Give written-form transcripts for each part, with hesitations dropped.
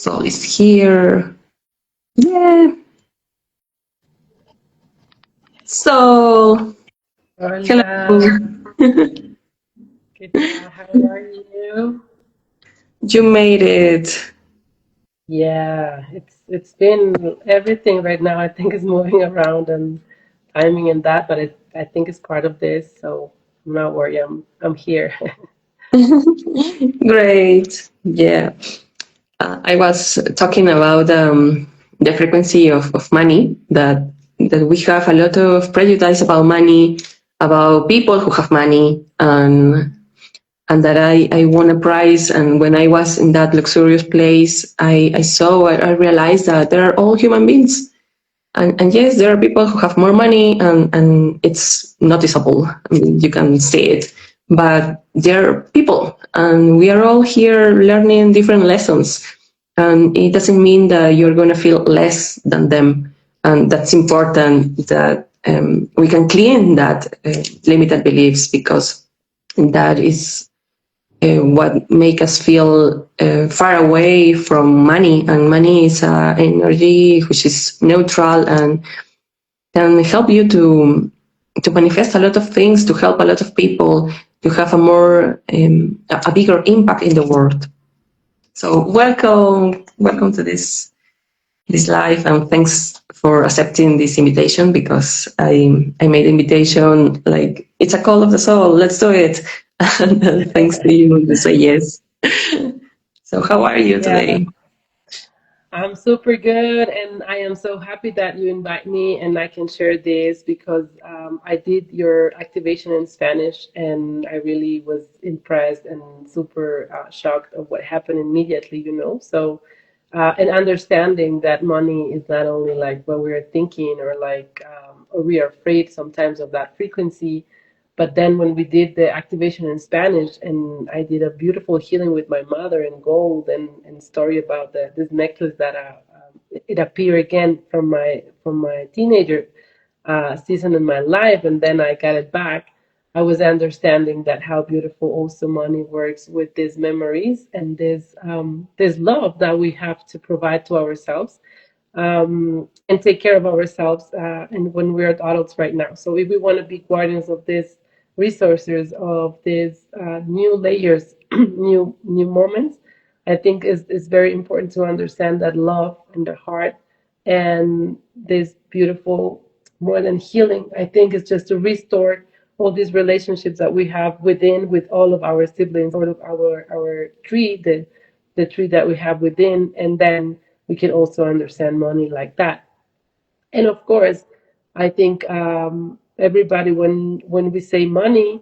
Sol is here. Yeah. So, hello. Hola, ¿qué tal? How are you? You made it. Yeah, it's been everything right now. I think is moving around and timing and that, but I think it's part of this. So I'm not worried. I'm here. Great. Yeah. I was talking about the frequency of money, that we have a lot of prejudice about money, about people who have money, and that I won a prize. And when I was in that luxurious place, I realized that they are all human beings. And yes, there are people who have more money, and it's noticeable. I mean, you can see it. But they're people, and we are all here learning different lessons. And it doesn't mean that you're going to feel less than them. And that's important that we can clean that limited beliefs, because that is what make us feel far away from money. And money is energy which is neutral and can help you to manifest a lot of things, to help a lot of people, to have a bigger impact in the world. So welcome to this live, and thanks for accepting this invitation, because I made the invitation like it's a call of the soul. Let's do it. And thanks to you to say yes. So how are you Yeah, today? I'm super good, and I am so happy that you invite me and I can share this because I did your activation in Spanish, and I really was impressed and super shocked of what happened immediately, So, and understanding that money is not only like what we're thinking or or we are afraid sometimes of that frequency. But then when we did the activation in Spanish, and I did a beautiful healing with my mother in gold, and story about this necklace that it appeared again from my teenager season in my life, and then I got it back. I was understanding that how beautiful also money works with these memories and this love that we have to provide to ourselves, and take care of ourselves, and when we're adults right now. So if we want to be guardians of these resources, of these new layers, new moments, I think is very important to understand that love in the heart and this beautiful, more than healing, I think is just to restore all these relationships that we have within, with all of our siblings, all of our tree, the tree that we have within, and then we can also understand money like that. And of course, I think everybody, when we say money,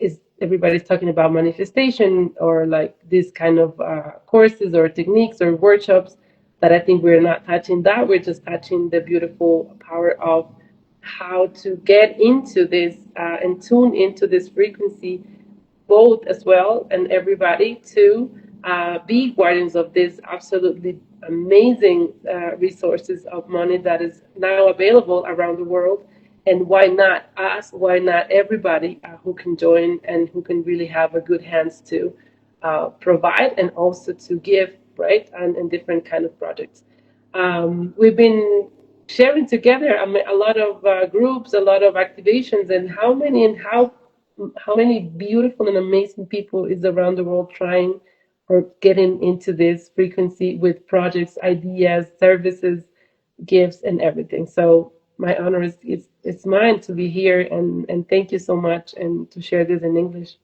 is everybody's talking about manifestation or like this kind of courses or techniques or workshops. That I think we're not touching that. We're just touching the beautiful power of how to get into this and tune into this frequency, both as well and everybody, to be guardians of this absolutely amazing resources of money that is now available around the world. And why not us? Why not everybody who can join and who can really have a good hands to provide and also to give, right? And different kind of projects. We've been sharing together a lot of groups, a lot of activations, and how many beautiful and amazing people is around the world trying or getting into this frequency with projects, ideas, services, gifts, and everything. So my honor is it's mine to be here, and thank you so much, and to share this in English.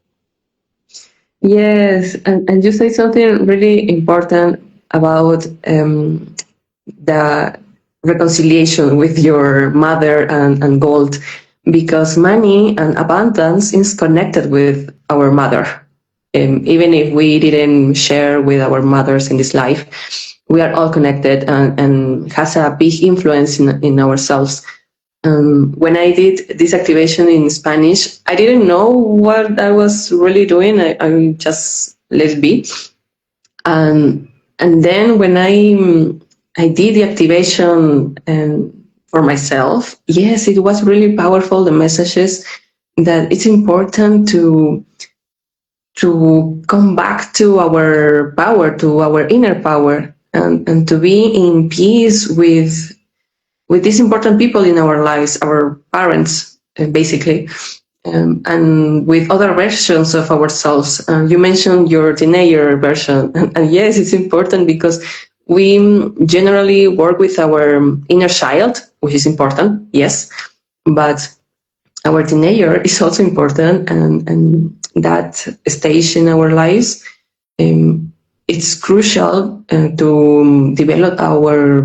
Yes, and you say something really important about the reconciliation with your mother and gold, because money and abundance is connected with our mother. Even if we didn't share with our mothers in this life, we are all connected, and has a big influence in ourselves. When I did this activation in Spanish, I didn't know what I was really doing. I just let it be. And then when I did the activation for myself, yes, it was really powerful. The messages that it's important to come back to our power, to our inner power, and to be in peace with these important people in our lives, our parents, basically, and with other versions of ourselves. You mentioned your teenager version, and yes, it's important because we generally work with our inner child, which is important, yes, but our teenager is also important, and that stage in our lives, um, it's crucial to develop our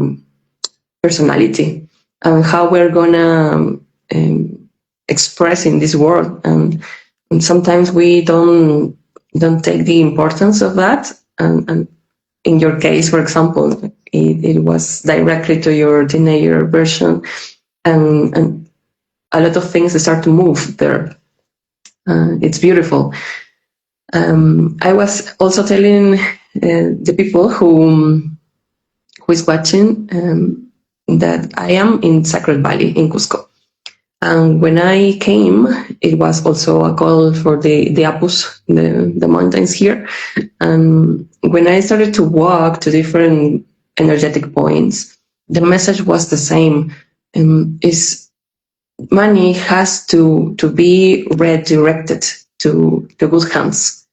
personality and how we're gonna express in this world. And sometimes we don't take the importance of that. And in your case, for example, it was directly to your teenager version, and a lot of things start to move there. It's beautiful. I was also telling the people who is watching that I am in Sacred Valley in Cusco. And when I came, it was also a call for the Apus, the mountains here. And when I started to walk to different energetic points, the message was the same. Is money has to be redirected to good hands,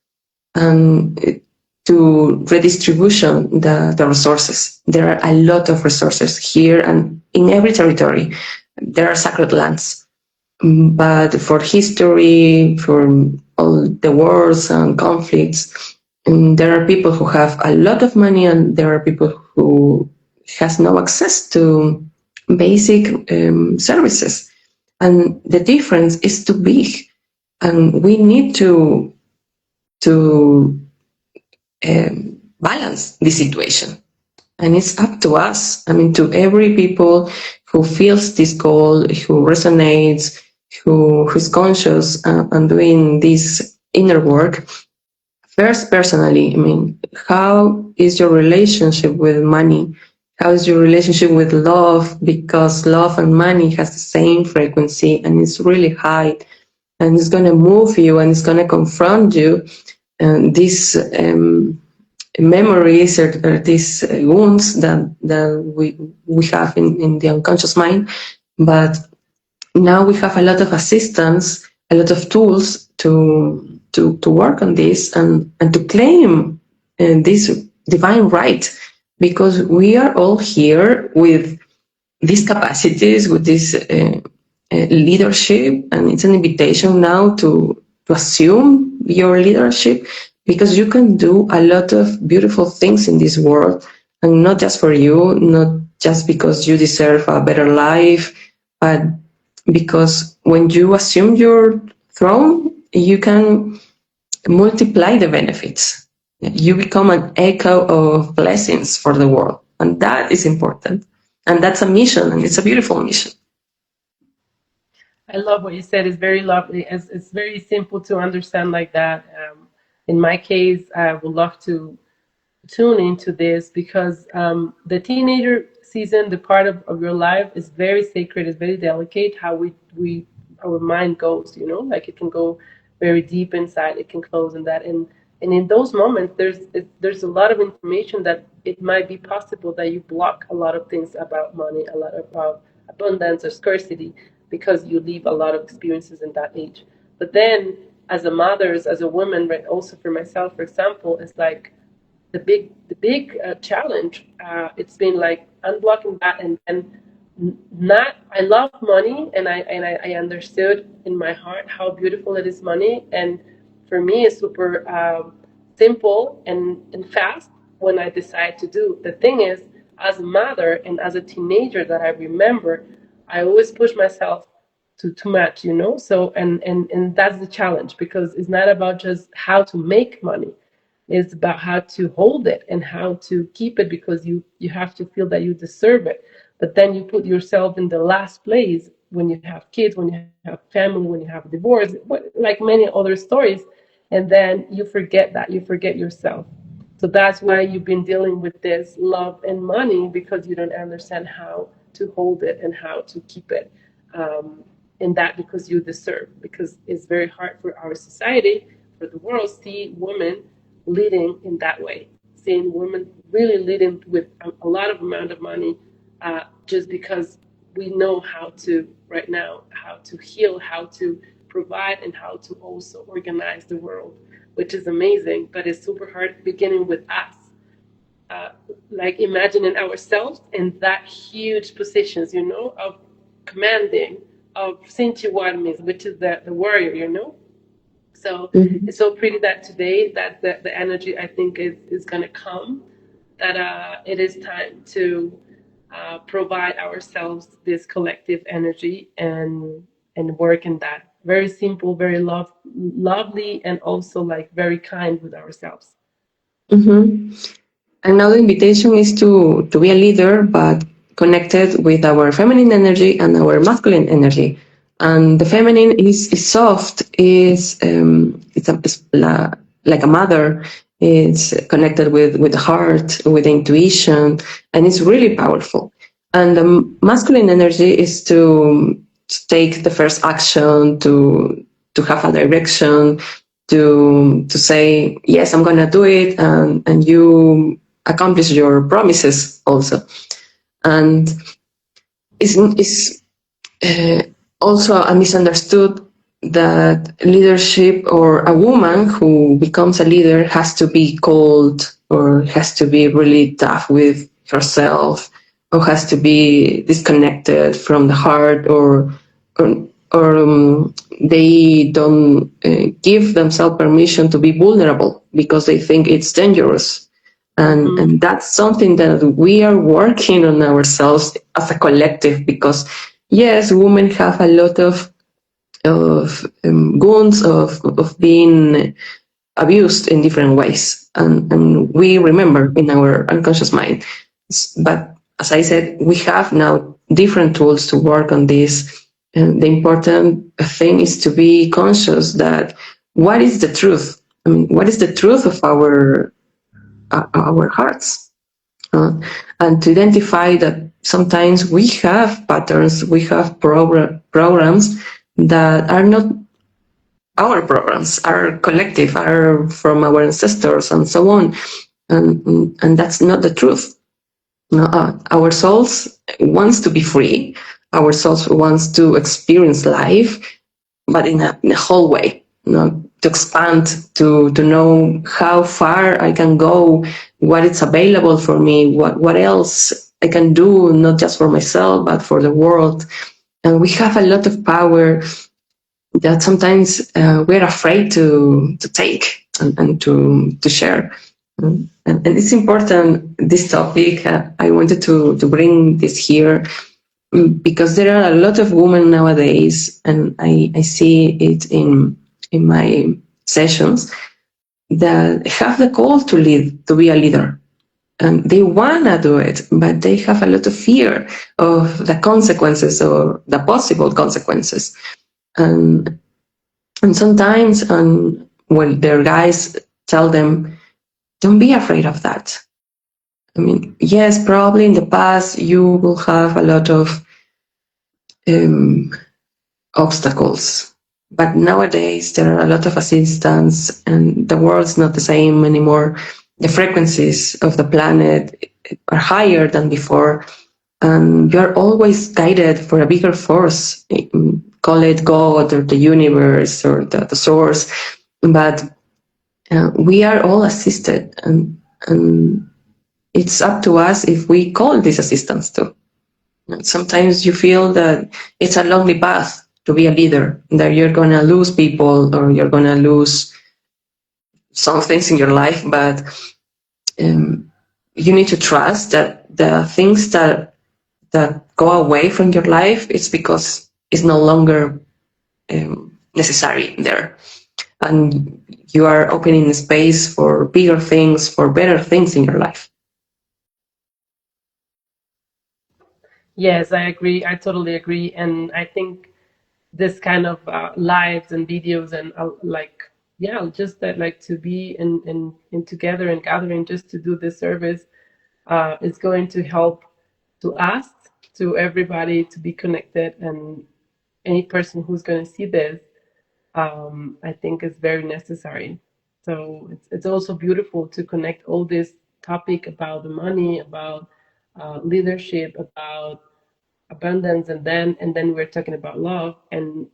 and to redistribution the resources. There are a lot of resources here and in every territory. There are sacred lands, but for history, for all the wars and conflicts, and there are people who have a lot of money, and there are people who has no access to basic services, and the difference is too big, and we need to balance the situation. And it's up to us. I mean, to every people who feels this goal, who resonates, who's conscious and doing this inner work. First, personally, I mean, how is your relationship with money? How is your relationship with love? Because love and money has the same frequency, and it's really high, and it's going to move you, and it's going to confront you. And these memories, or these wounds that we have in the unconscious mind. But now we have a lot of assistance, a lot of tools to work on this, and to claim this divine right, because we are all here with these capacities, with this leadership, and it's an invitation now to assume your leadership, because you can do a lot of beautiful things in this world, and not just for you, not just because you deserve a better life, but because when you assume your throne, you can multiply the benefits. You become an echo of blessings for the world, and that is important. And that's a mission, and it's a beautiful mission. I love what you said. It's very lovely. It's very simple to understand like that. In my case, I would love to tune into this because the teenager season, the part of your life is very sacred, it's very delicate how we our mind goes, you know, like it can go very deep inside, it can close in that. And in those moments there's a lot of information that it might be possible that you block a lot of things about money, a lot about abundance or scarcity, because you leave a lot of experiences in that age. But then as a mother, as a woman, right, also for myself, for example, it's like the big challenge. It's been like unblocking that, and then not. I love money, and I understood in my heart how beautiful it is, money, and for me it's super simple and fast when I decide to do. The thing is, as a mother and as a teenager that I remember, I always push myself to too much, you know. So and that's the challenge, because it's not about just how to make money, it's about how to hold it and how to keep it, because you have to feel that you deserve it. But then you put yourself in the last place when you have kids, when you have family, when you have divorce, like many other stories, and then you forget that, you forget yourself. So that's why you've been dealing with this love and money, because you don't understand how to hold it and how to keep it. In that, because you deserve, because it's very hard for our society for the world see women leading in that way, seeing women really leading with a lot of amount of money, just because we know how to right now, how to heal, how to provide, and how to also organize the world, which is amazing, but it's super hard beginning with us. uh, like imagining ourselves in that huge positions, of commanding, of Sintiwarmis, which is the warrior. So Mhm. it's so pretty that today that the energy I think is going to come, that it is time to provide ourselves this collective energy and work in that. Very simple, very lovely, and also like very kind with ourselves. Mhm. And now the invitation is to be a leader, but connected with our feminine energy and our masculine energy. And the feminine is soft, it's like a mother. It's connected with the heart, with the intuition, and it's really powerful. And the masculine energy is to take the first action, to have a direction, to say yes, I'm gonna do it, and you accomplish your promises also. And it's also a misunderstood that leadership, or a woman who becomes a leader, has to be cold, or has to be really tough with herself, or has to be disconnected from the heart, or, or they don't give themselves permission to be vulnerable because they think it's dangerous. Mm-hmm. And that's something that we are working on ourselves as a collective, because yes, women have a lot of wounds of being abused in different ways, and we remember in our unconscious mind. But as I said, we have now different tools to work on this. And the important thing is to be conscious that what is the truth? I mean, what is the truth of our hearts? uh, and to identify that sometimes we have patterns, we have programs that are not our programs, are collective, are from our ancestors, and so on. And that's not the truth. No, our souls wants to be free. Our souls wants to experience life, but in a whole way, to expand, to know how far I can go, what is available for me, what else I can do, not just for myself, but for the world. And we have a lot of power that sometimes we're afraid to take, and to share. And it's important, this topic. I wanted to bring this here, because there are a lot of women nowadays, and I see it in my sessions, that have the call to lead, to be a leader. And they wanna do it, but they have a lot of fear of the consequences, or the possible consequences. And and sometimes, when their guys tell them, don't be afraid of that. I mean, yes, probably in the past you will have a lot of um, obstacles. But nowadays, there are a lot of assistance, and the world's not the same anymore. The frequencies of the planet are higher than before, and you're always guided for a bigger force. Call it God, or the universe, or the source. But we are all assisted, and it's up to us if we call this assistance too. Sometimes you feel that it's a lonely path to be a leader, that you're going to lose people, or you're going to lose some things in your life, but um, you need to trust that the things that go away from your life, it's because it's no longer necessary there. And you are opening space for bigger things, for better things in your life. Yes, I agree. I totally agree. And I think this kind of lives and videos and like, yeah, just that, like to be in together and gathering just to do this service is going to help to us, to everybody to be connected, and any person who's going to see this I think is very necessary. So it's also beautiful to connect all this topic about the money, about leadership, about abundance, and then we're talking about love and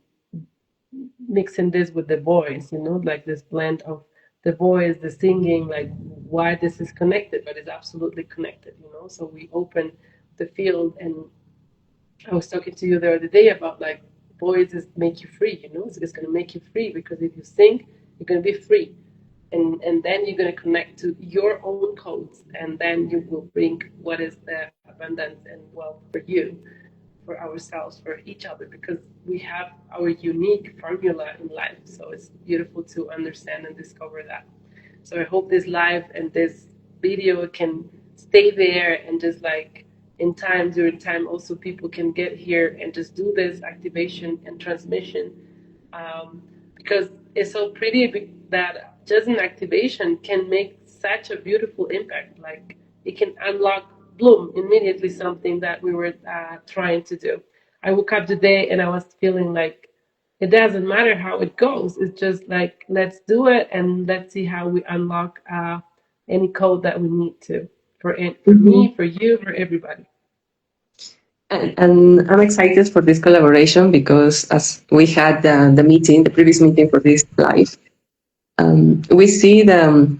mixing this with the voice, like this blend of the voice, the singing, like why this is connected, but it's absolutely connected. So we open the field, and I was talking to you the other day about like voices make you free. It's going to make you free because if you sing, you're going to be free. And then you're going to connect to your own codes, and then you will bring what is the abundance and wealth for you, for ourselves, for each other, because we have our unique formula in life. So it's beautiful to understand and discover that. So I hope this live and this video can stay there, and just like in time, during time, also people can get here and just do this activation and transmission, because it's so pretty that just an activation can make such a beautiful impact. Like it can unlock, bloom immediately something that we were trying to do. I woke up today and I was feeling like it doesn't matter how it goes. It's just like let's do it and let's see how we unlock any code that we need to for it, for me, for you, for everybody. And I'm excited for this collaboration because as we had the previous meeting for this live, we see the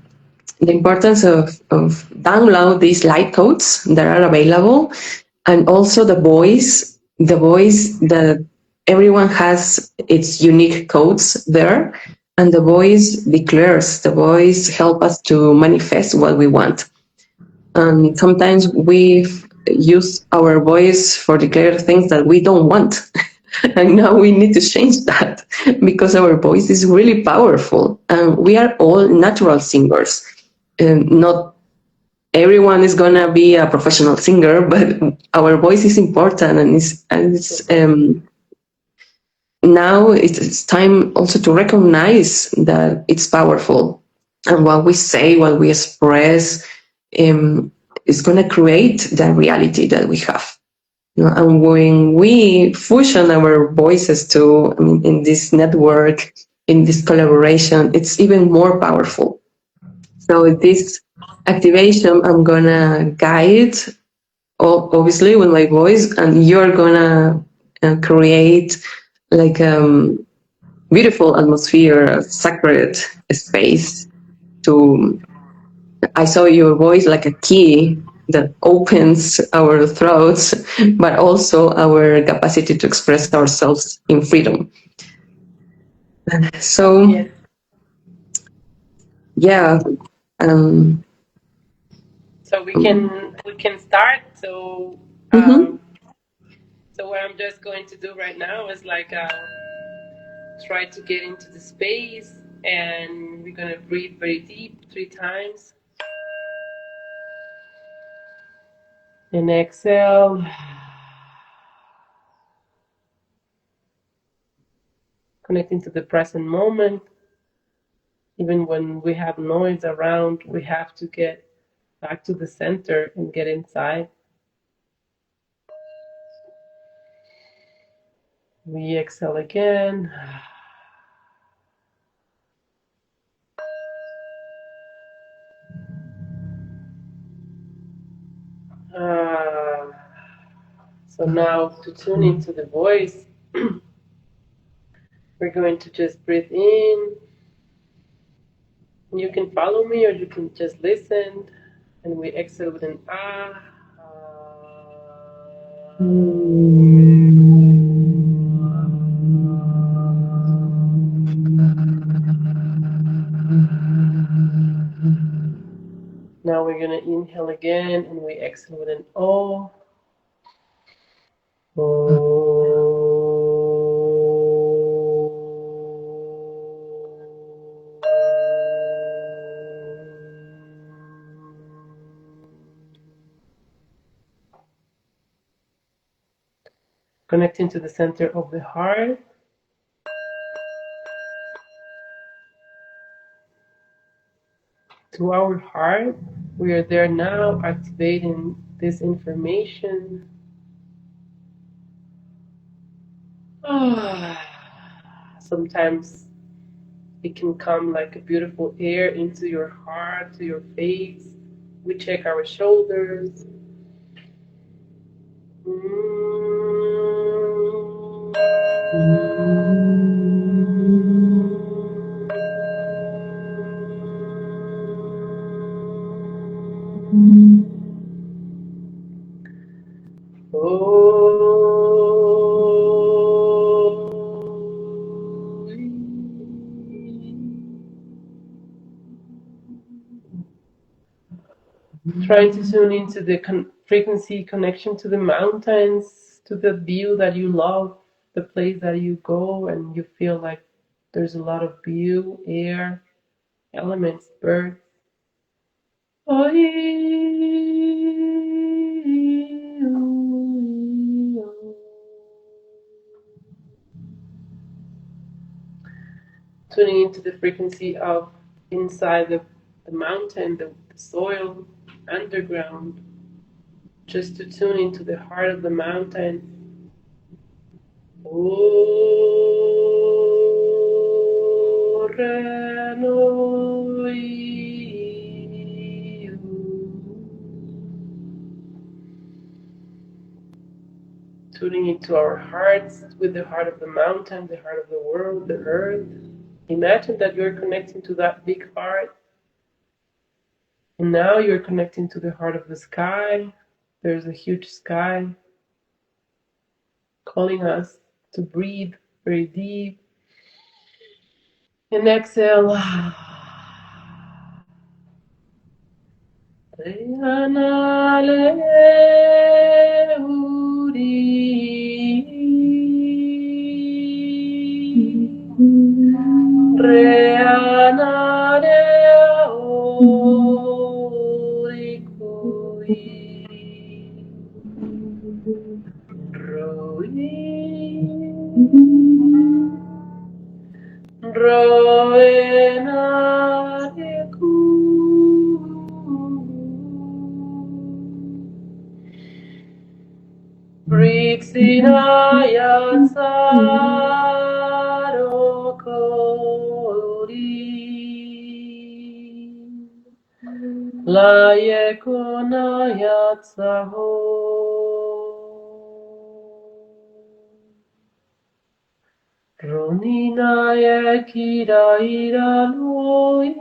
importance of download these light codes that are available, and also the voice that everyone has its unique codes there, and the voice help us to manifest what we want. And sometimes we use our voice for declare things that we don't want. And now we need to change that because our voice is really powerful. And we are all natural singers. Not everyone is going to be a professional singer, but our voice is important. Now it's time also to recognize that it's powerful. And what we say, what we express, is going to create the reality that we have. And when we fusion our voices in this network, in this collaboration, it's even more powerful. So this activation, I'm gonna guide, obviously, with my voice, and you're gonna create like beautiful atmosphere, a sacred space to. I saw your voice like a key that opens our throats, but also our capacity to express ourselves in freedom. So, Yes. yeah. Um, So we can start. So mhm. so what I'm just going to do right now is like try to get into the space, and we're gonna breathe very deep 3 times and exhale, connecting to the present moment. Even when we have noise around, we have to get back to the center and get inside. We exhale again. Uh, so now to tune into the voice, we're going to just breathe in. You can follow me or you can just listen. And we exhale with an ah. Now we're going to inhale again and we exhale with an O. Connecting to the center of the heart. To our heart. We are there now, activating this information. Sometimes It can come like a beautiful air into your heart, to your face. We check our shoulders. Trying to tune into the frequency connection to the mountains, to the view that you love, the place that you go and you feel like there's a lot of view, air, elements, birds. Tuning into the frequency of inside the mountain, the soil, underground, just to tune into the heart of the mountain. Tuning into our hearts with the heart of the mountain, the heart of the world, the earth. Imagine that you're connecting to that big heart. And now you're connecting to the heart of the sky. There's a huge sky calling us to breathe very deep. And exhale. Roninaye kira ira loi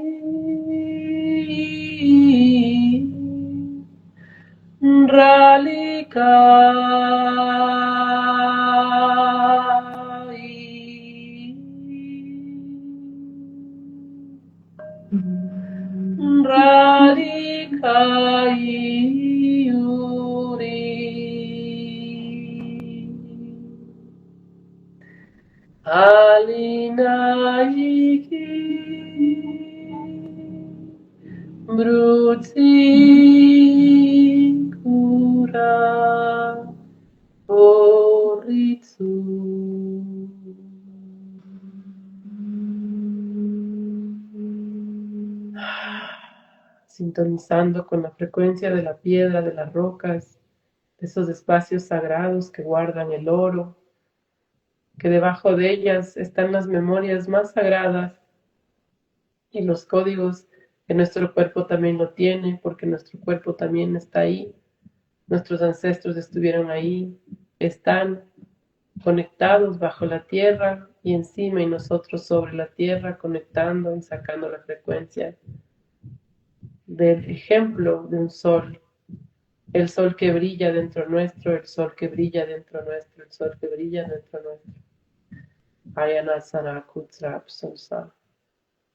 Alinaiki Brutsi Kura Oritsu. Sintonizando con la frecuencia de la piedra, de las rocas, de esos espacios sagrados que guardan el oro, que debajo de ellas están las memorias más sagradas y los códigos que nuestro cuerpo también lo tiene, porque nuestro cuerpo también está ahí, nuestros ancestros estuvieron ahí, están conectados bajo la tierra y encima y nosotros sobre la tierra, conectando y sacando la frecuencia del ejemplo de un sol. El sol que brilla dentro nuestro, el sol que brilla dentro nuestro, el sol que brilla dentro nuestro. Ayana Sana Kutsrap Sonsa.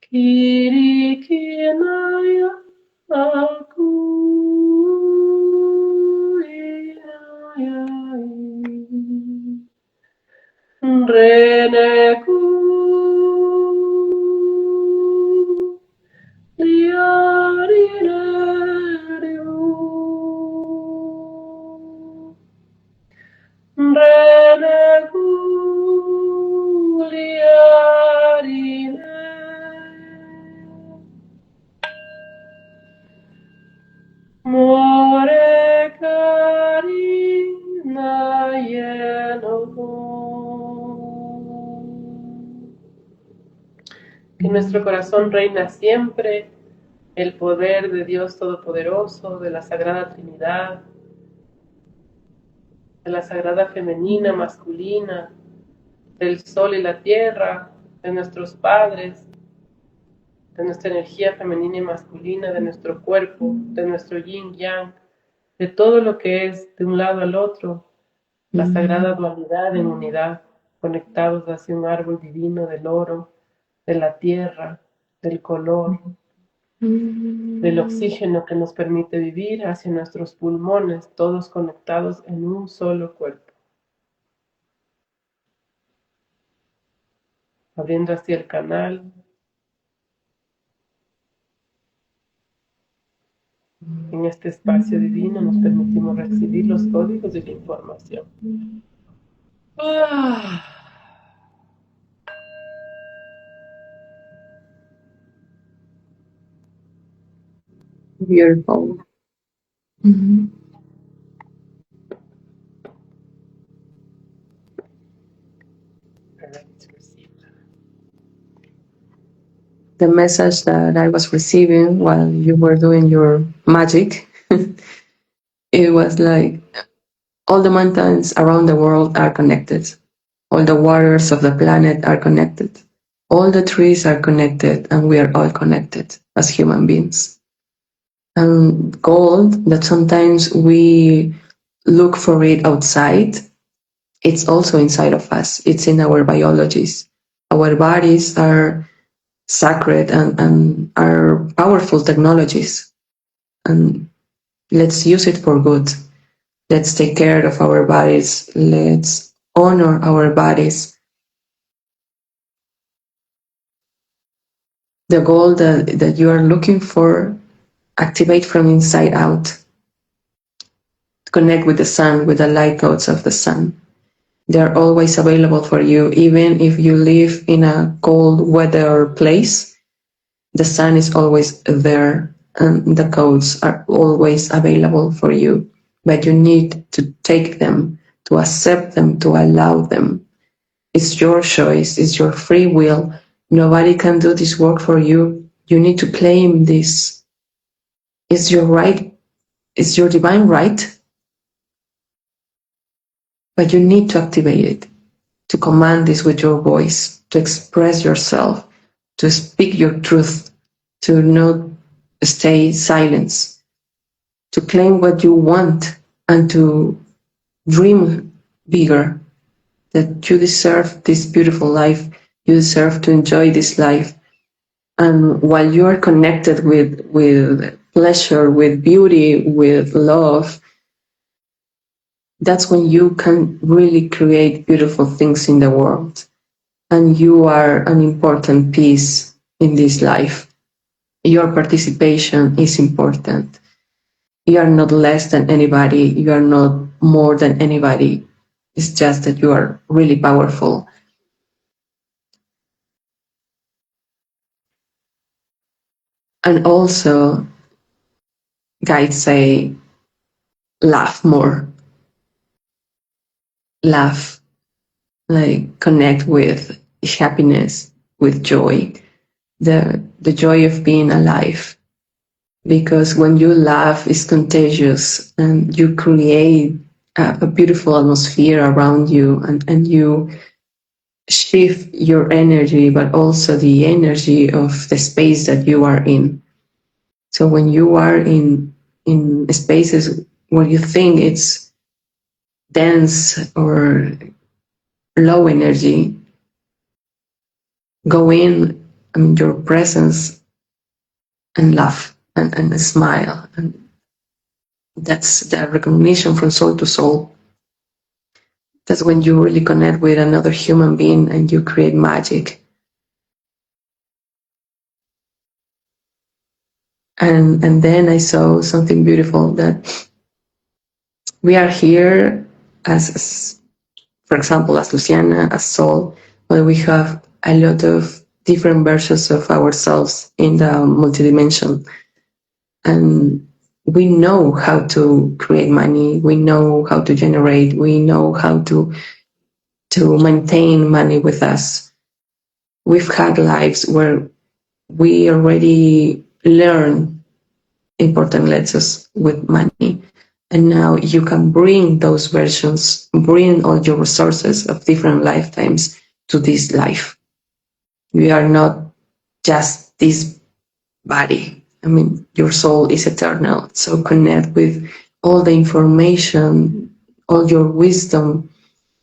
Kiri Kinaya Aku Reneku nuestro corazón reina siempre el poder de Dios Todopoderoso, de la Sagrada Trinidad, de la Sagrada Femenina, Masculina, del Sol y la Tierra, de nuestros padres, de nuestra energía femenina y masculina, de nuestro cuerpo, de nuestro yin yang, de todo lo que es de un lado al otro, la sagrada dualidad en unidad, conectados hacia un árbol divino del oro, de la tierra, del color, del oxígeno que nos permite vivir, hacia nuestros pulmones, todos conectados en un solo cuerpo. Abriendo así el canal. En este espacio divino nos permitimos recibir los códigos de la información. Beautiful. The message that I was receiving while you were doing your magic, it was like all the mountains around the world are connected. All the waters of the planet are connected. All the trees are connected, and we are all connected as human beings. And gold, that sometimes we look for it outside, it's also inside of us. It's in our biologies. Our bodies are sacred and are powerful technologies. And let's use it for good. Let's take care of our bodies. Let's honor our bodies. The goal that you are looking for, activate from inside out. Connect with the sun, with the light codes of the sun. They're always available for you, even if you live in a cold weather place. The sun is always there, and the codes are always available for you. But you need to take them, to accept them, to allow them. It's your choice, it's your free will. Nobody can do this work for you. You need to claim this. It's your right, it's your divine right. But you need to activate it, to command this with your voice, to express yourself, to speak your truth, to not stay silent, to claim what you want and to dream bigger, that you deserve this beautiful life, you deserve to enjoy this life. And while you are connected with pleasure, with beauty, with love, that's when you can really create beautiful things in the world. And you are an important piece in this life. Your participation is important. You are not less than anybody. You are not more than anybody. It's just that you are really powerful. And also, guides say, laugh more. Laugh, like connect with happiness, with joy, the joy of being alive. Because when you laugh, it's contagious and you create a beautiful atmosphere around you, and you shift your energy, but also the energy of the space that you are in. So when you are in spaces where you think it's dense or low energy, go in, your presence, and laugh and smile. And that's the recognition from soul to soul. That's when you really connect with another human being and you create magic. And then I saw something beautiful, that we are here as for example, as Luciana, as Sol, but we have a lot of different versions of ourselves in the multidimension. And we know how to create money, we know how to generate, we know how to maintain money with us. We've had lives where We already learn important lessons with money. And now you can bring those versions, bring all your resources of different lifetimes to this life. We are not just this body. I mean, your soul is eternal. So connect with all the information, all your wisdom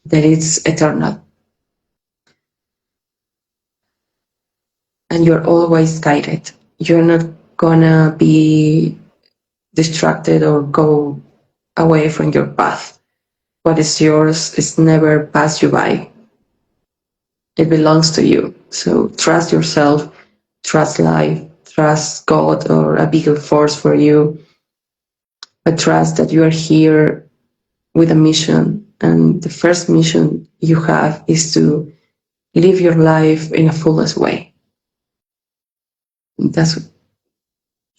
that is eternal. And you're always guided. You're not gonna be distracted or go away from your path. What is yours is never pass you by. It belongs to you. So trust yourself, trust life, trust God or a bigger force for you, but trust that you are here with a mission. And the first mission you have is to live your life in a fullest way. That's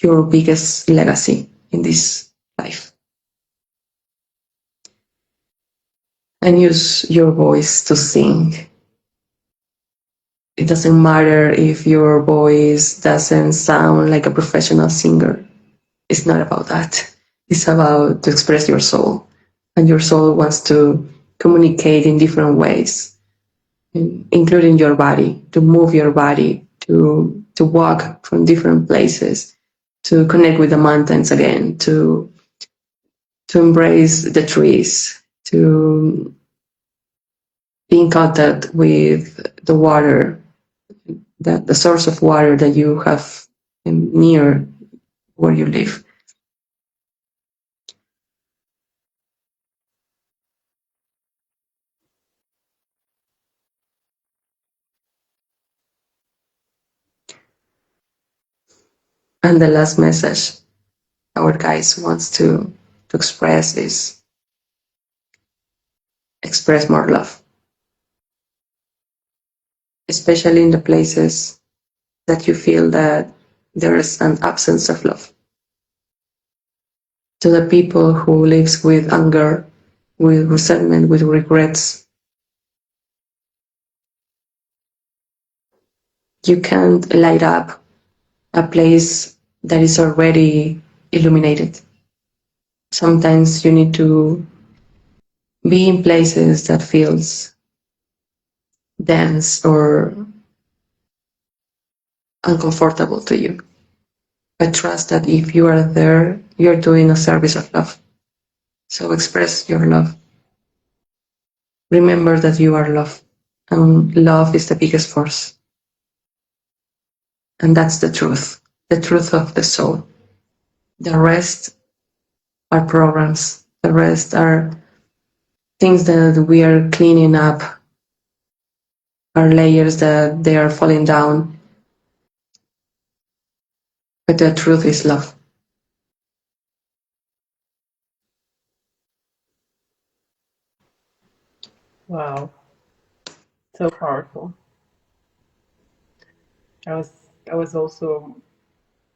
your biggest legacy in this life. And use your voice to sing. It doesn't matter if your voice doesn't sound like a professional singer. It's not about that. It's about to express your soul. And your soul wants to communicate in different ways, including your body, to move your body, to walk from different places, to connect with the mountains again, to embrace the trees, to be in contact with the water, the source of water that you have near where you live. And the last message our guys wants to express is express more love, especially in the places that you feel that there is an absence of love. To the people who lives with anger, with resentment, with regrets, you can't light up a place that is already illuminated. Sometimes you need to be in places that feels dense or uncomfortable to you. But trust that if you are there, you're doing a service of love. So express your love. Remember that you are love. And love is the biggest force. And that's the truth of the soul. The rest are programs. The rest are things that we are cleaning up, are layers that they are falling down. But the truth is love. Wow, so powerful. I was also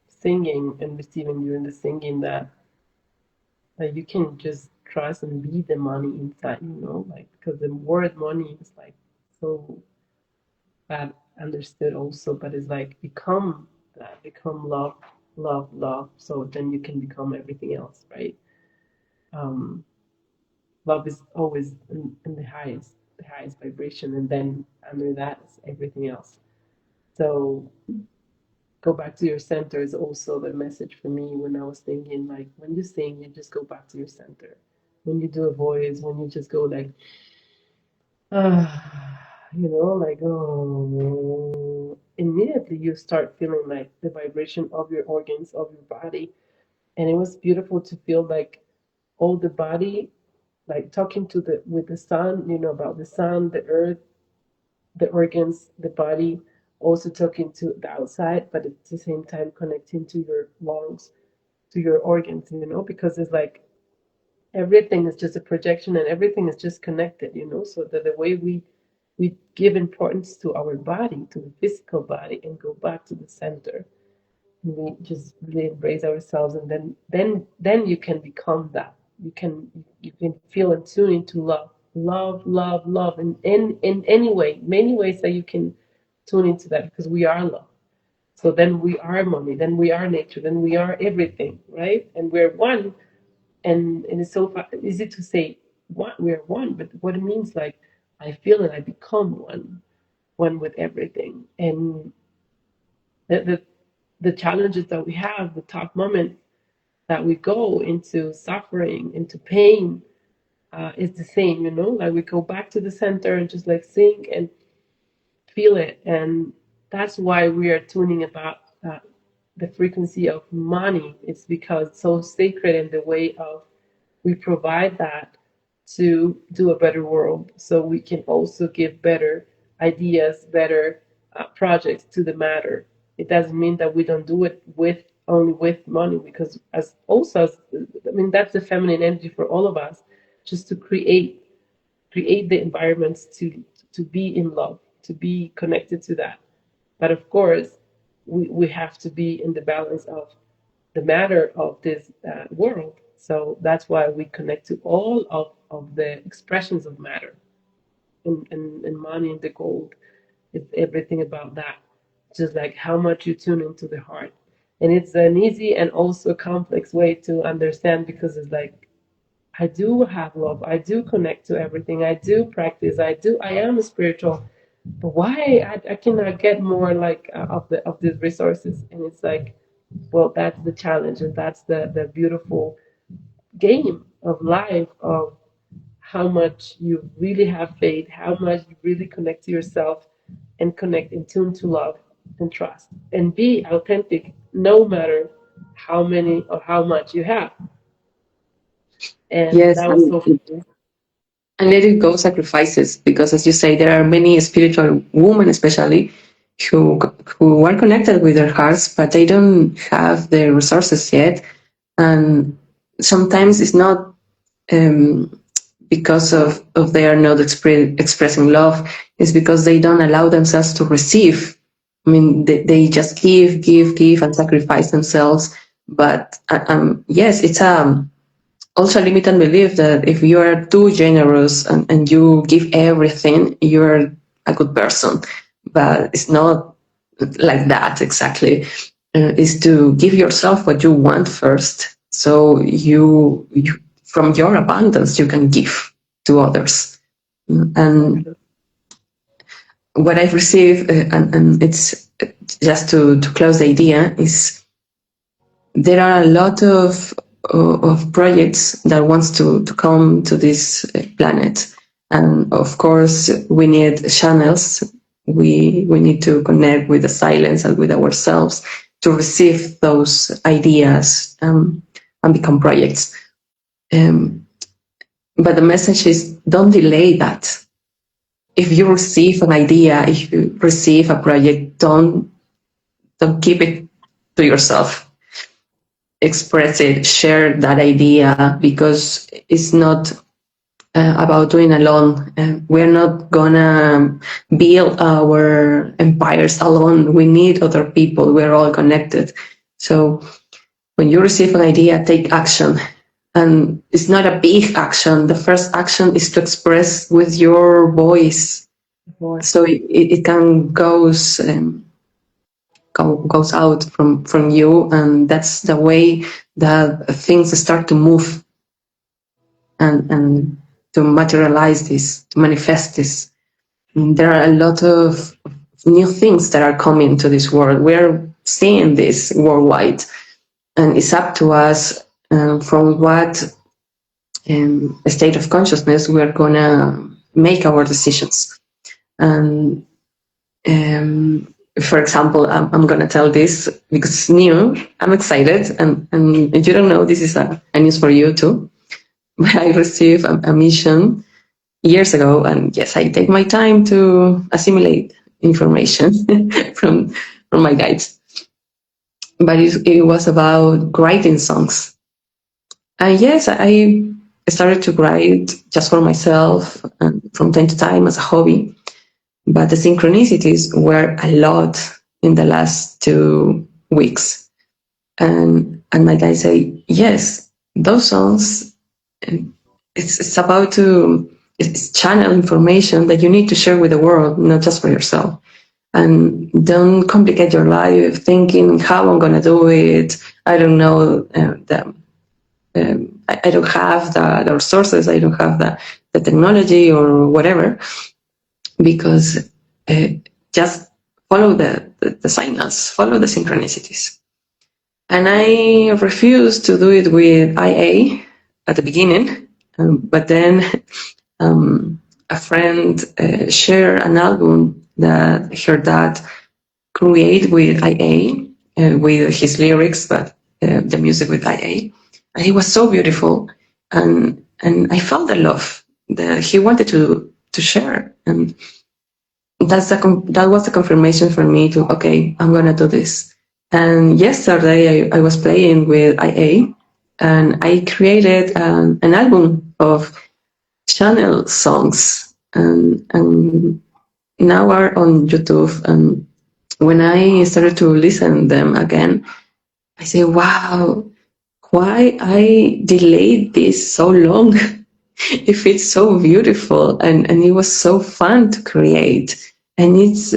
singing and receiving during the singing that you can just trust and be the money inside, like because the word money is like so bad understood also, but it's like become that, become love, love, love. So then you can become everything else, right? Um, Love is always in the highest vibration, and then under that is everything else. So go back to your center is also the message for me when I was thinking like when you sing, you just go back to your center. When you do a voice, when you just go like like immediately you start feeling like the vibration of your organs of your body, and it was beautiful to feel like all the body like talking to the with the sun, about the sun, the earth, the organs, the body, also talking to the outside, but at the same time connecting to your lungs, to your organs, because it's like everything is just a projection and everything is just connected, so that the way we give importance to our body, to the physical body, and go back to the center, and we just really embrace ourselves, and then you can become that. You can feel and tune into love, love, love, love, in any way, many ways that you can tune into that, because we are love. So then we are money, then we are nature, then we are everything, right? And we're one. And it's so easy to say what we're one, but what it means, like, I feel and I become one with everything. And the, the the challenges that we have, the tough moments that we go into, suffering, into pain, is the same, you know, like we go back to the center and just like sink and feel it. And that's why we are tuning about the frequency of money. It's because it's so sacred in the way of we provide that to do a better world, so we can also give better ideas, better projects to the matter. It doesn't mean that we don't do it with only with money, because as also I mean, that's the feminine energy for all of us, just to create the environments to be in love, to be connected to that. But of course, we have to be in the balance of the matter of this world. So that's why we connect to all of the expressions of matter. And money and the gold is everything about that. Just like how much you tune into the heart. And it's an easy and also complex way to understand, because it's like, I do have love. I do connect to everything. I do practice. I am spiritual. But why I cannot get more like of these resources? And it's like, well, that's the challenge, and that's the beautiful game of life, of how much you really have faith, how much you really connect to yourself, and connect in tune to love and trust, and be authentic no matter how many or how much you have. And Yes, that was so fun. and let it go sacrifices, because as you say, there are many spiritual women especially who who are connected with their hearts, but they don't have the resources yet. And sometimes it's not um, because of they are not expressing love. It's because they don't allow themselves to receive. I mean, they just give and sacrifice themselves. But yes, it's also a limited belief that if you are too generous and you give everything, you're a good person. But it's not like that exactly. Is to give yourself what you want first, so you from your abundance you can give to others. And what I've received, and it's just to close the idea, is there are a lot of projects that wants to come to this planet, and of course we need channels. We need to connect with the silence and with ourselves to receive those ideas, and become projects. Um, but the message is, don't delay that. If you receive an idea, if you receive a project, don't keep it to yourself. Express it, share that idea, because it's not about doing alone. We're not gonna build our empires alone. We need other people. We're all connected. So when you receive an idea, take action. And it's not a big action. The first action is to express with your voice, so it can goes out from you, and that's the way that things start to move, and to materialize this, to manifest this. And there are a lot of new things that are coming to this world. We're seeing this worldwide, and it's up to us, from what state of consciousness we're gonna make our decisions. And for example, I'm going to tell this because it's new. I'm excited, and if you don't know, this is a news for you too. But I received a mission years ago, and yes, I take my time to assimilate information from from my guides. But it was about writing songs, and yes, I started to write just for myself and from time to time as a hobby. But the synchronicities were a lot in the last 2 weeks. And my guys say, yes, those songs, it's about it's channel information that you need to share with the world, not just for yourself. and don't complicate your life thinking how I'm gonna do it. I don't know I don't have the resources. I don't have the technology or whatever, because uh, just follow the signals, follow the synchronicities. And I refused to do it with IA at the beginning, but then a friend shared an album that her dad create with IA, with his lyrics, but the music with IA. And it was so beautiful, and I felt the love that he wanted to share, and that was the confirmation for me to, okay, I'm gonna do this. And yesterday I was playing with IA, and I created an album of channel songs, and now are on YouTube. And when I started to listen them again, I say, wow, why I delayed this so long? If it's so beautiful, and it was so fun to create. And it's,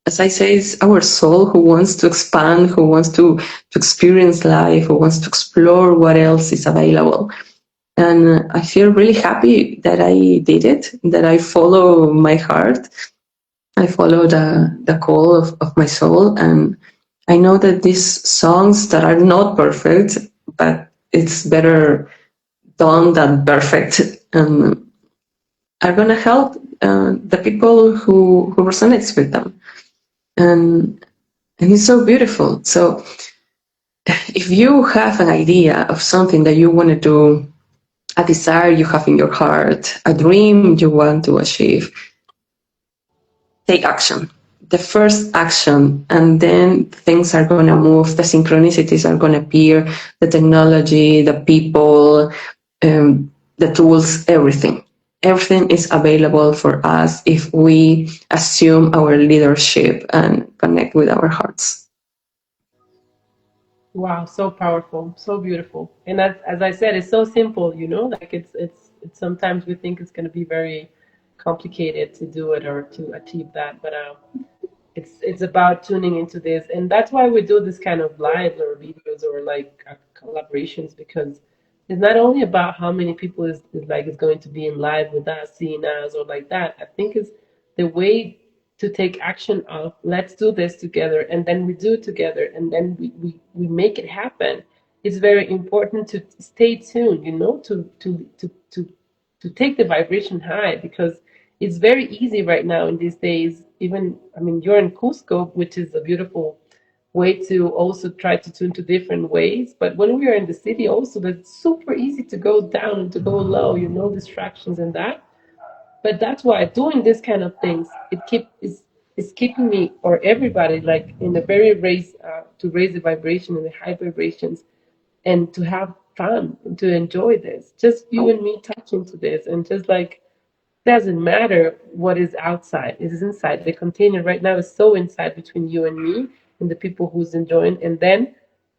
as I say, it's our soul who wants to expand, who wants to experience life, who wants to explore what else is available. And I feel really happy that I did it, that I follow my heart. I follow the call of my soul. And I know that these songs that are not perfect, but it's better done than perfect, are going to help the people who resonates with them. And, and it's so beautiful. So if you have an idea of something that you want to do, a desire you have in your heart, a dream you want to achieve, take action. The first action, and then things are going to move. The synchronicities are going to appear, the technology, the people, the tools, everything. Everything is available for us if we assume our leadership and connect with our hearts. Wow, so powerful, so beautiful. And as I said, it's so simple, you know, like it's sometimes we think it's going to be very complicated to do it or to achieve that, but it's about tuning into this, and that's why we do this kind of lives or videos or like collaborations, because it's not only about how many people is going to be in live with us, seeing us or like that. I think it's the way to take action of let's do this together, and then we do it together, and then we make it happen. It's very important to stay tuned, you know, to take the vibration high, because it's very easy right now in these days. Even, I mean, you're in Cusco, which is a beautiful way to also try to tune to different ways. But when we are in the city, also, that's super easy to go down and to go low, you know, distractions and that. But that's why doing this kind of things, is keeping me or everybody like in a very raise to raise the vibration and the high vibrations, and to have fun and to enjoy this. Just you and me touching to this, and just like doesn't matter what is outside, it is inside. The container right now is so inside between you and me and the people who's enjoying, and then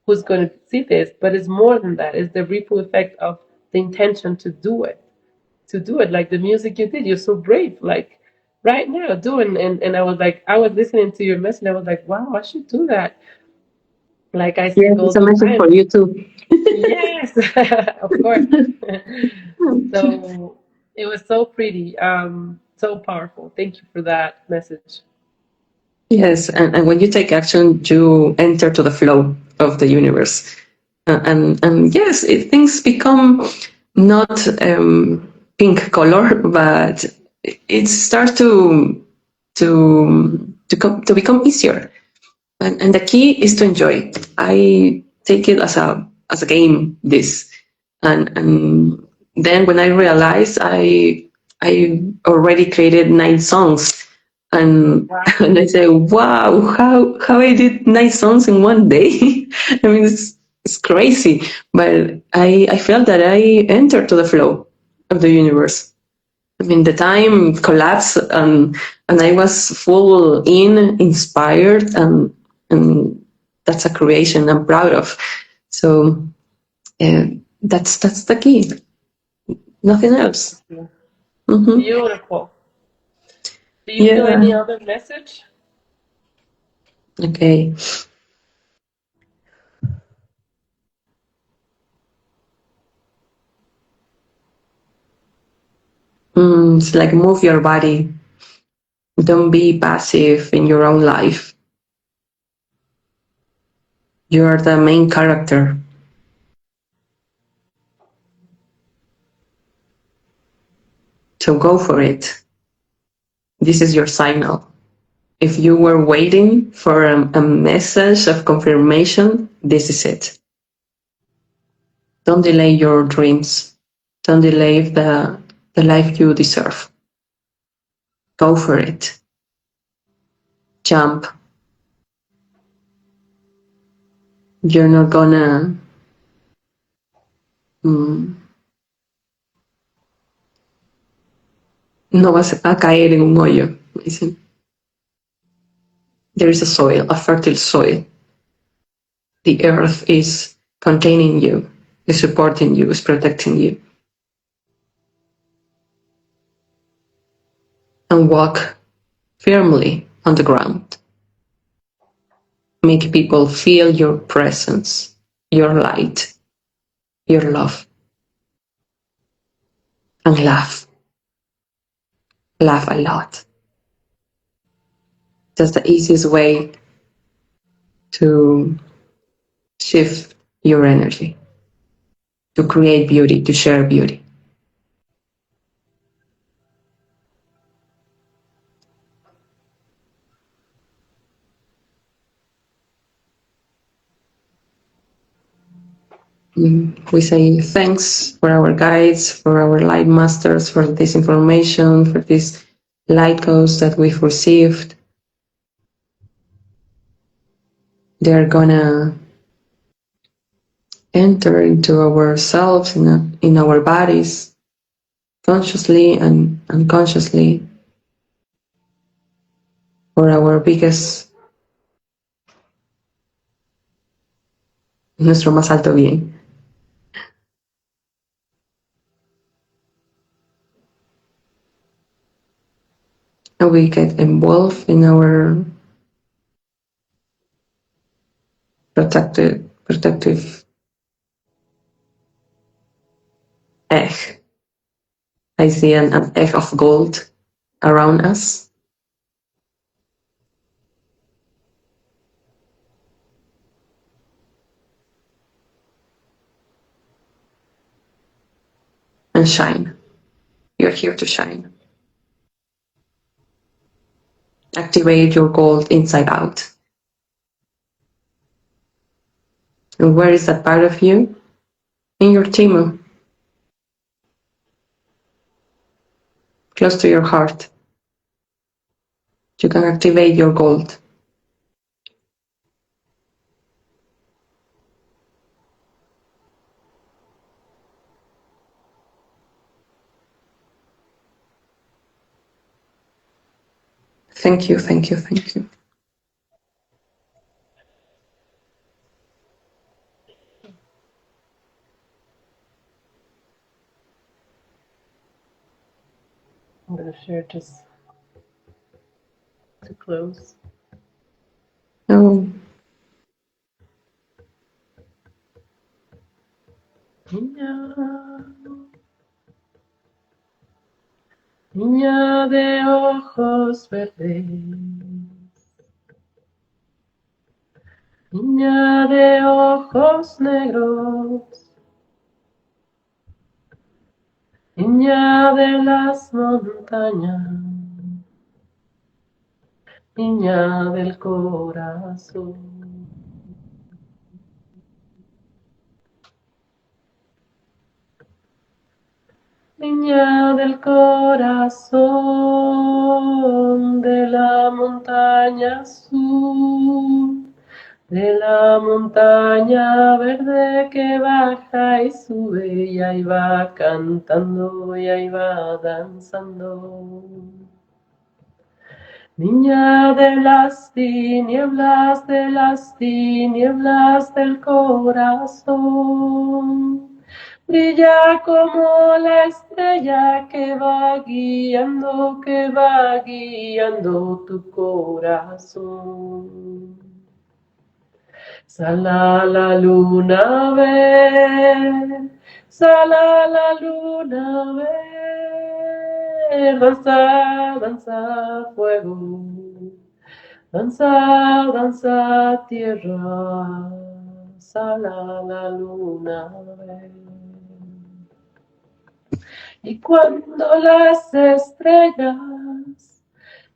who's going to see this. But it's more than that. It's the ripple effect of the intention to do it. To do it, like the music you did. You're so brave. Like right now, doing, and I was like, I was listening to your message. I was like, wow, I should do that. Like I Yeah, sing all it's a the message time. for you too. Yes, of course. So it was so pretty, so powerful. Thank you for that message. Yes, and when you take action, you enter to the flow of the universe. And yes, things become not pink color, but it starts to become easier. And the key is to enjoy. I take it as a game. This, and then when I realized I already created 9 songs, and Wow. and I say, wow, how I did 9 songs in one day. I mean, it's crazy, but I felt that I entered to the flow of the universe. I mean, the time collapsed, and I was full inspired, and that's a creation I'm proud of. So uh, that's the key. Nothing else. Hmm. Beautiful. Do you feel any Yeah. other message? Okay. It's like move your body. Don't be passive in your own life. You are the main character. So go for it. This is your signal. If you were waiting for a message of confirmation, this is it. Don't delay your dreams. Don't delay the life you deserve. Go for it. Jump. You're not gonna no vas a caer en un hoyo. Dicen. There is a soil, a fertile soil. The earth is containing you, is supporting you, is protecting you. And walk firmly on the ground. Make people feel your presence, your light, your love. And laugh. Laugh a lot. That's the easiest way to shift your energy, to create beauty, to share beauty. We say thanks for our guides, for our light masters, for this information, for this light codes that we've received. They're gonna enter into ourselves, in our bodies, consciously and unconsciously, for our biggest, nuestro más alto bien. And we get involved in our protective egg. I see an egg of gold around us. And shine. You're here to shine. Activate your gold inside out. And where is that part of you? In your timu, close to your heart. You can activate your gold. Thank you, thank you, thank you. I'm going to share just to close. Oh. Niña de ojos verdes, niña de ojos negros, niña de las montañas, niña del corazón. Niña del corazón, de la montaña azul, de la montaña verde que baja y sube y ahí va cantando y ahí va danzando. Niña de las tinieblas del corazón, Brilla como la estrella que va guiando tu corazón. Sala la luna ver, sala la luna ver, danza, danza fuego, danza, danza tierra, sala la luna ver. Y cuando las estrellas,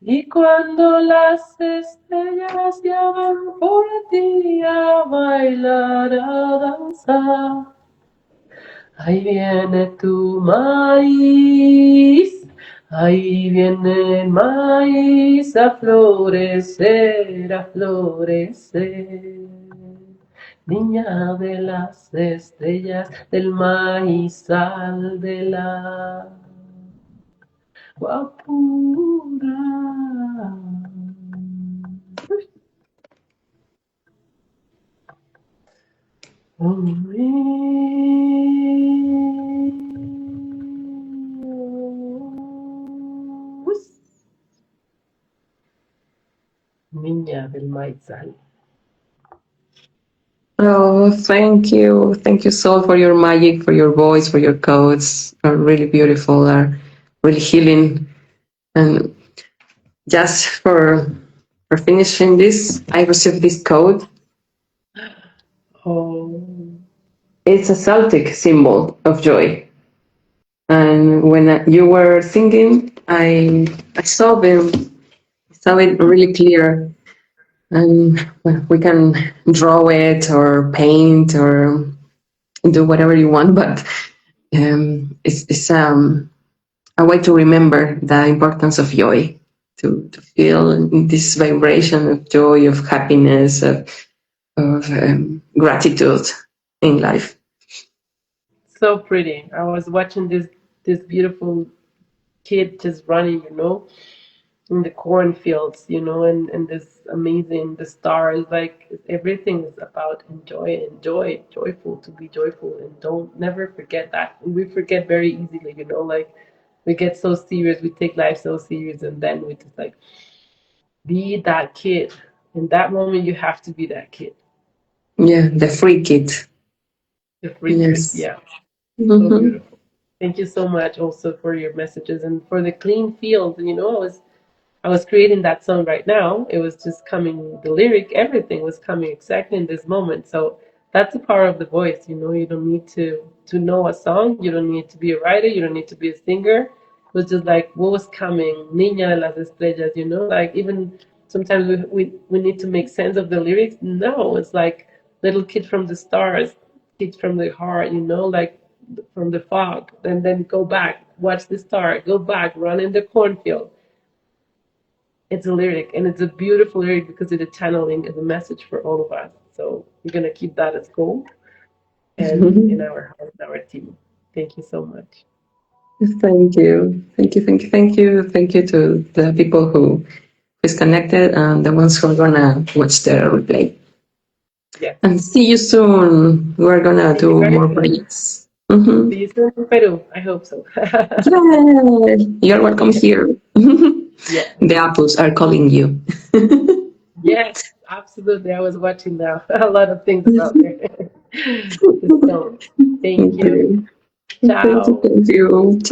y cuando las estrellas ya van por ti a bailar, a danzar, ahí viene tu maíz, ahí viene el maíz a florecer, a florecer. Niña de las estrellas, del maízal de la guapura. Niña del maízal. Oh, thank you, Sol, for your magic, for your voice, for your codes. Are really beautiful, are really healing. And just for finishing this, I received this code. Oh. It's a Celtic symbol of joy. And when you were singing, I saw it really clear. And well, we can draw it or paint or do whatever you want, but it's a way to remember the importance of joy, to feel this vibration of joy, of happiness, of gratitude in life. So pretty. I was watching this beautiful kid just running, in the cornfields, and this amazing the stars, like everything is about enjoy, enjoy, joyful, to be joyful, and don't never forget that. And we forget very easily, like we get so serious, we take life so serious, and then we just like be that kid. In that moment, you have to be that kid, Yeah, the free kid. the free kid. Yes. Yeah, so Mm-hmm. beautiful. Thank you so much also for your messages and for the clean fields. And I was creating that song right now. It was just coming, the lyric, everything was coming exactly in this moment. So that's the power of the voice. You don't need to know a song. You don't need to be a writer. You don't need to be a singer. It was just like what was coming, Niña de las Estrellas. Like even sometimes we need to make sense of the lyrics. No, it's like little kid from the stars, kid from the heart. Like from the fog. And then go back, watch the star, go back, run in the cornfield. It's a lyric, and it's a beautiful lyric because it's a channeling, it's a message for all of us. So we're gonna keep that as gold and in our heart, in our team. Thank you so much. Thank you. Thank you. Thank you. Thank you. Thank you to the people who is connected and the ones who are gonna watch the replay. Yes. And see you soon. We're gonna See you do very more soon. projects. Mm-hmm. See you soon in Peru. I hope so. Yeah, you're welcome here. Yeah. The apples are calling you. Yes, absolutely. I was watching now. A lot of things about there. The stones. Thank you. Okay. Thank you. Ciao. Thank you. Ciao.